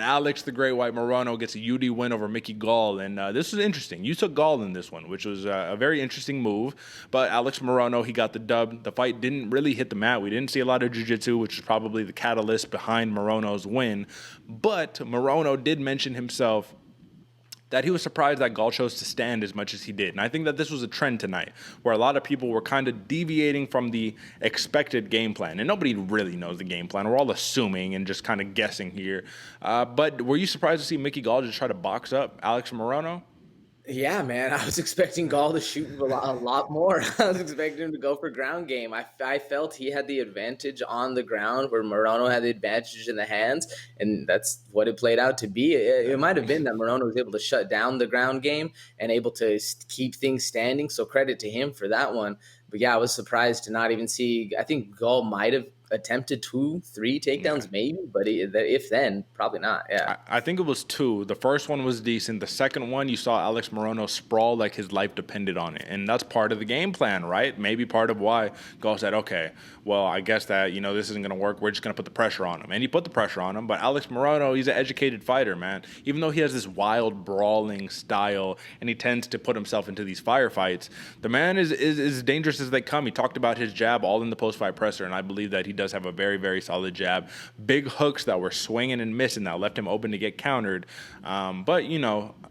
Alex the Great White Morono gets a UD win over Mickey Gall, and this is interesting. You took Gall in this one, which was a very interesting move, but Alex Morono, he got the dub. The fight didn't really hit the mat. We didn't see a lot of jiu-jitsu, which is probably the catalyst behind Morono's win, but Morono did mention himself that he was surprised that Gall chose to stand as much as he did. And I think that this was a trend tonight, where a lot of people were kind of deviating from the expected game plan. And nobody really knows the game plan. We're all assuming and just kind of guessing here. But were you surprised to see Mickey Gall just try to box up Alex Morono? Yeah, man. I was expecting Gall to shoot a lot more. I was expecting him to go for ground game. I felt he had the advantage on the ground where Morono had the advantage in the hands, and that's what it played out to be. It might have been that Morono was able to shut down the ground game and able to keep things standing, so credit to him for that one. But yeah, I was surprised to not even see – I think Gall might have attempted 2-3 takedowns maybe, but if then, probably not. Yeah. I think it was two. The first one was decent. The second one, you saw Alex Morono sprawl like his life depended on it. And that's part of the game plan, right? Maybe part of why Gall said, okay, well, I guess that, this isn't going to work. We're just going to put the pressure on him. And he put the pressure on him. But Alex Morono, he's an educated fighter, man. Even though he has this wild, brawling style and he tends to put himself into these firefights, the man is as dangerous as they come. He talked about his jab all in the post-fight presser, and I believe that he does have a very, very solid jab. Big hooks that were swinging and missing that left him open to get countered. But,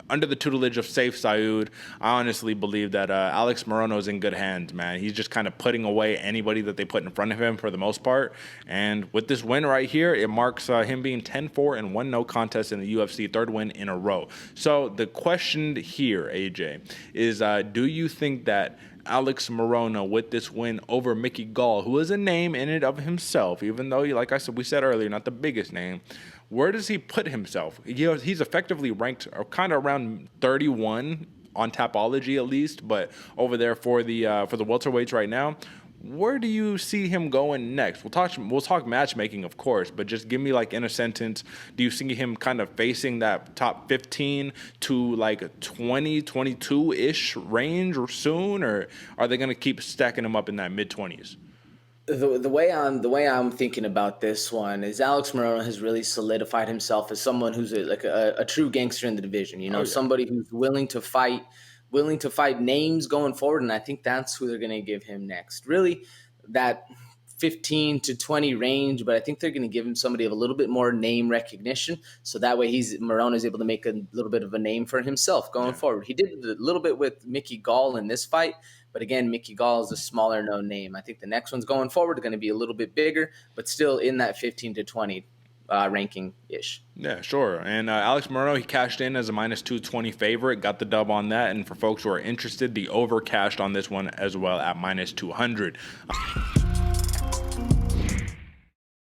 under the tutelage of Saif Saud, I honestly believe that Alex Morono is in good hands, man. He's just kind of putting away anybody that they put in front of him for the most part. And with this win right here, it marks him being 10-4 and 1 no contest in the UFC, third win in a row. So the question here, AJ, is do you think that Alex Morono with this win over Mickey Gall, who is a name in and of himself, even though, like we said earlier, not the biggest name, where does he put himself? He's effectively ranked kind of around 31 on Tapology at least, but over there for the welterweights right now. Where do you see him going next? We'll talk matchmaking, of course, but just give me in a sentence, do you see him kind of facing that top 15 to 20, 22-ish range or soon, or are they going to keep stacking him up in that mid-20s? The way I'm thinking about this one is Alex Morono has really solidified himself as someone who's a true gangster in the division. Somebody who's willing to fight names going forward, and I think that's who they're going to give him next. Really, that 15 to 20 range, but I think they're going to give him somebody of a little bit more name recognition, so that way Morono is able to make a little bit of a name for himself going forward. He did a little bit with Mickey Gall in this fight, but again, Mickey Gall is a smaller known name. I think the next one's going forward are going to be a little bit bigger, but still in that 15 to 20 ranking-ish. Yeah, sure. And Alex Morono, he cashed in as a -220 favorite, got the dub on that. And for folks who are interested, the over cashed on this one as well at -200.